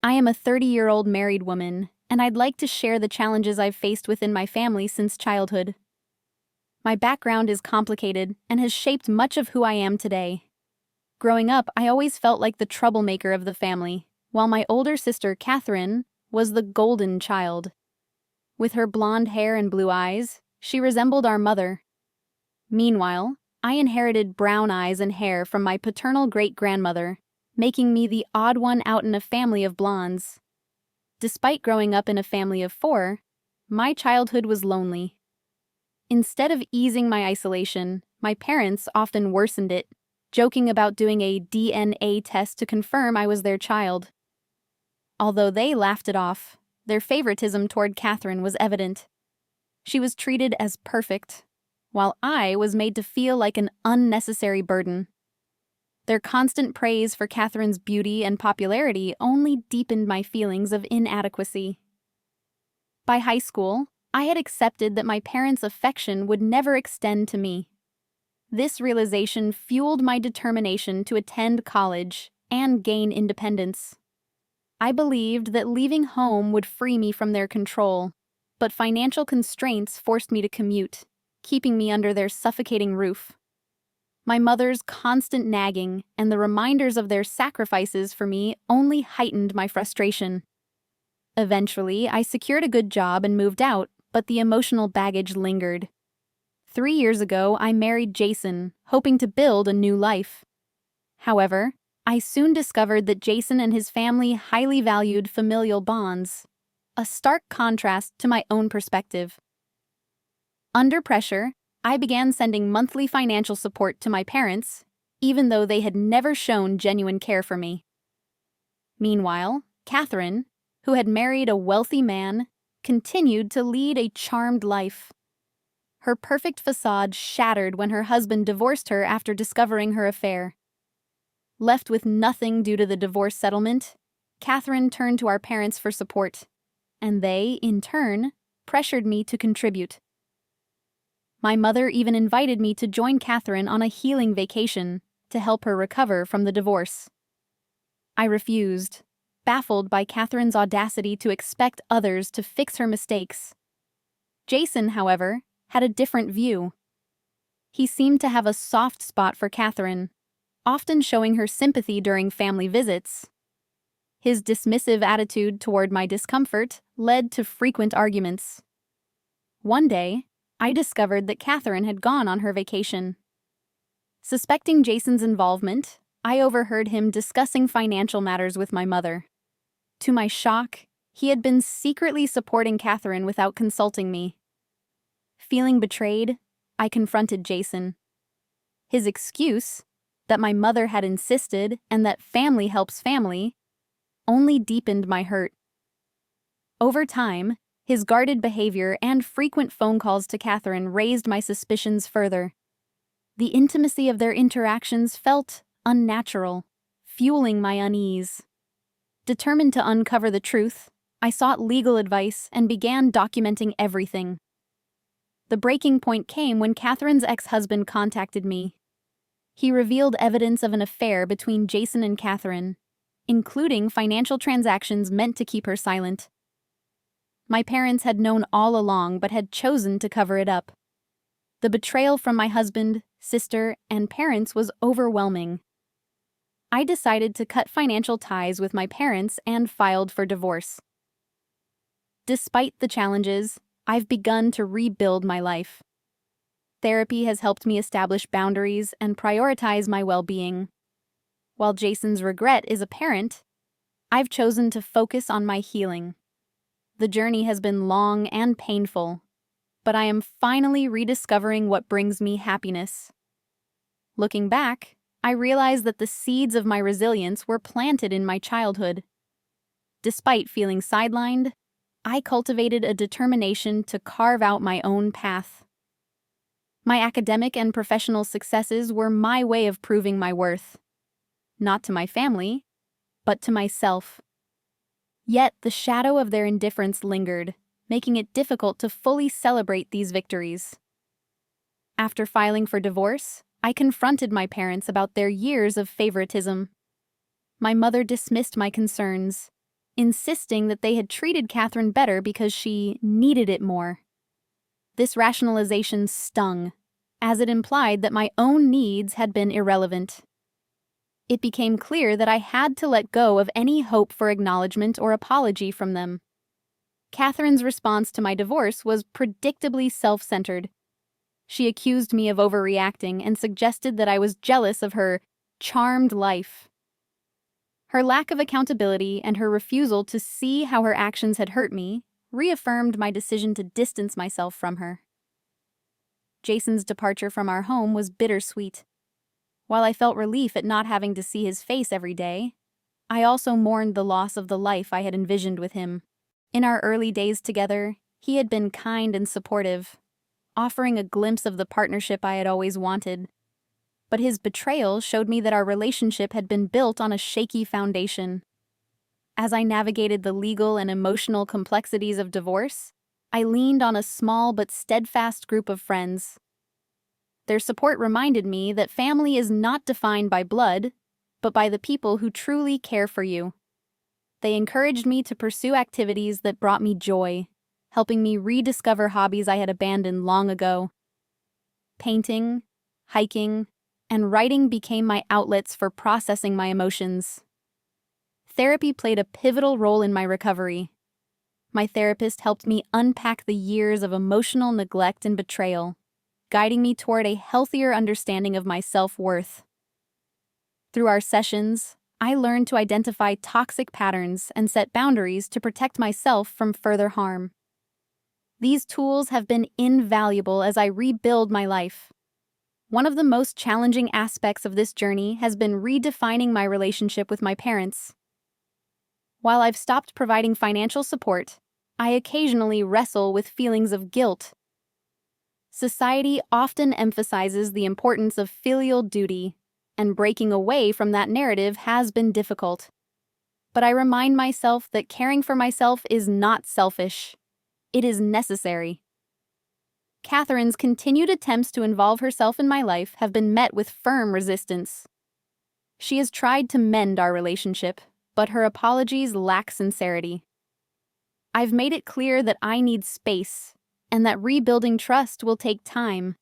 I am a 30-year-old married woman, and I'd like to share the challenges I've faced within my family since childhood. My background is complicated and has shaped much of who I am today. Growing up, I always felt like the troublemaker of the family, while my older sister, Catherine, was the golden child. With her blonde hair and blue eyes, she resembled our mother. Meanwhile, I inherited brown eyes and hair from my paternal great-grandmother, making me the odd one out in a family of blondes. Despite growing up in a family of four, my childhood was lonely. Instead of easing my isolation, my parents often worsened it, joking about doing a DNA test to confirm I was their child. Although they laughed it off, their favoritism toward Catherine was evident. She was treated as perfect, while I was made to feel like an unnecessary burden. Their constant praise for Catherine's beauty and popularity only deepened my feelings of inadequacy. By high school, I had accepted that my parents' affection would never extend to me. This realization fueled my determination to attend college and gain independence. I believed that leaving home would free me from their control, but financial constraints forced me to commute, keeping me under their suffocating roof. My mother's constant nagging and the reminders of their sacrifices for me only heightened my frustration. Eventually, I secured a good job and moved out, but the emotional baggage lingered. 3 years ago, I married Jason, hoping to build a new life. However, I soon discovered that Jason and his family highly valued familial bonds, a stark contrast to my own perspective. Under pressure, I began sending monthly financial support to my parents, even though they had never shown genuine care for me. Meanwhile, Catherine, who had married a wealthy man, continued to lead a charmed life. Her perfect facade shattered when her husband divorced her after discovering her affair. Left with nothing due to the divorce settlement, Catherine turned to our parents for support, and they, in turn, pressured me to contribute. My mother even invited me to join Catherine on a healing vacation to help her recover from the divorce. I refused, baffled by Catherine's audacity to expect others to fix her mistakes. Jason, however, had a different view. He seemed to have a soft spot for Catherine, often showing her sympathy during family visits. His dismissive attitude toward my discomfort led to frequent arguments. One day, I discovered that Catherine had gone on her vacation. Suspecting Jason's involvement, I overheard him discussing financial matters with my mother. To my shock, he had been secretly supporting Catherine without consulting me. Feeling betrayed, I confronted Jason. His excuse, that my mother had insisted and that family helps family, only deepened my hurt. Over time, his guarded behavior and frequent phone calls to Catherine raised my suspicions further. The intimacy of their interactions felt unnatural, fueling my unease. Determined to uncover the truth, I sought legal advice and began documenting everything. The breaking point came when Catherine's ex-husband contacted me. He revealed evidence of an affair between Jason and Catherine, including financial transactions meant to keep her silent. My parents had known all along but had chosen to cover it up. The betrayal from my husband, sister, and parents was overwhelming. I decided to cut financial ties with my parents and filed for divorce. Despite the challenges, I've begun to rebuild my life. Therapy has helped me establish boundaries and prioritize my well-being. While Jason's regret is apparent, I've chosen to focus on my healing. The journey has been long and painful, but I am finally rediscovering what brings me happiness. Looking back, I realize that the seeds of my resilience were planted in my childhood. Despite feeling sidelined, I cultivated a determination to carve out my own path. My academic and professional successes were my way of proving my worth. Not to my family, but to myself. Yet the shadow of their indifference lingered, making it difficult to fully celebrate these victories. After filing for divorce, I confronted my parents about their years of favoritism. My mother dismissed my concerns, insisting that they had treated Catherine better because she needed it more. This rationalization stung, as it implied that my own needs had been irrelevant. It became clear that I had to let go of any hope for acknowledgement or apology from them. Catherine's response to my divorce was predictably self-centered. She accused me of overreacting and suggested that I was jealous of her charmed life. Her lack of accountability and her refusal to see how her actions had hurt me reaffirmed my decision to distance myself from her. Jason's departure from our home was bittersweet. While I felt relief at not having to see his face every day, I also mourned the loss of the life I had envisioned with him. In our early days together, he had been kind and supportive, offering a glimpse of the partnership I had always wanted. But his betrayal showed me that our relationship had been built on a shaky foundation. As I navigated the legal and emotional complexities of divorce, I leaned on a small but steadfast group of friends. Their support reminded me that family is not defined by blood, but by the people who truly care for you. They encouraged me to pursue activities that brought me joy, helping me rediscover hobbies I had abandoned long ago. Painting, hiking, and writing became my outlets for processing my emotions. Therapy played a pivotal role in my recovery. My therapist helped me unpack the years of emotional neglect and betrayal, guiding me toward a healthier understanding of my self-worth. Through our sessions, I learned to identify toxic patterns and set boundaries to protect myself from further harm. These tools have been invaluable as I rebuild my life. One of the most challenging aspects of this journey has been redefining my relationship with my parents. While I've stopped providing financial support, I occasionally wrestle with feelings of guilt. Society often emphasizes the importance of filial duty, and breaking away from that narrative has been difficult. But I remind myself that caring for myself is not selfish. It is necessary. Catherine's continued attempts to involve herself in my life have been met with firm resistance. She has tried to mend our relationship, but her apologies lack sincerity. I've made it clear that I need space, and that rebuilding trust will take time,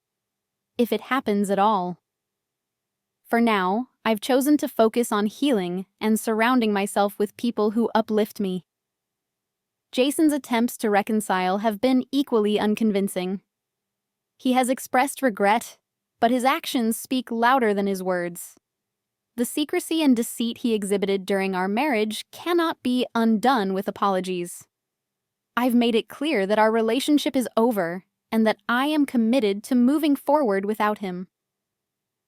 if it happens at all. For now, I've chosen to focus on healing and surrounding myself with people who uplift me. Jason's attempts to reconcile have been equally unconvincing. He has expressed regret, but his actions speak louder than his words. The secrecy and deceit he exhibited during our marriage cannot be undone with apologies. I've made it clear that our relationship is over and that I am committed to moving forward without him.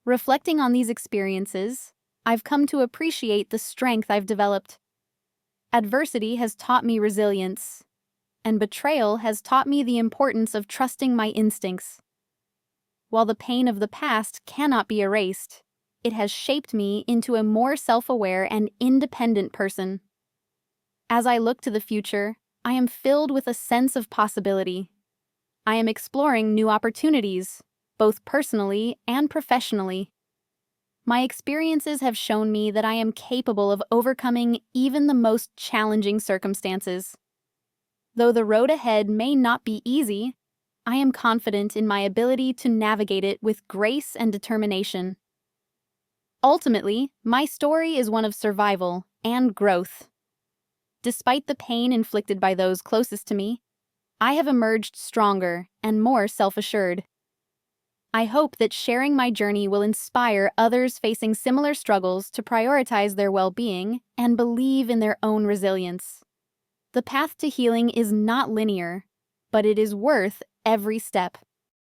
Reflecting on these experiences, I've come to appreciate the strength I've developed. Adversity has taught me resilience, and betrayal has taught me the importance of trusting my instincts. While the pain of the past cannot be erased, it has shaped me into a more self-aware and independent person. As I look to the future, I am filled with a sense of possibility. I am exploring new opportunities, both personally and professionally. My experiences have shown me that I am capable of overcoming even the most challenging circumstances. Though the road ahead may not be easy, I am confident in my ability to navigate it with grace and determination. Ultimately, my story is one of survival and growth. Despite the pain inflicted by those closest to me, I have emerged stronger and more self-assured. I hope that sharing my journey will inspire others facing similar struggles to prioritize their well-being and believe in their own resilience. The path to healing is not linear, but it is worth every step.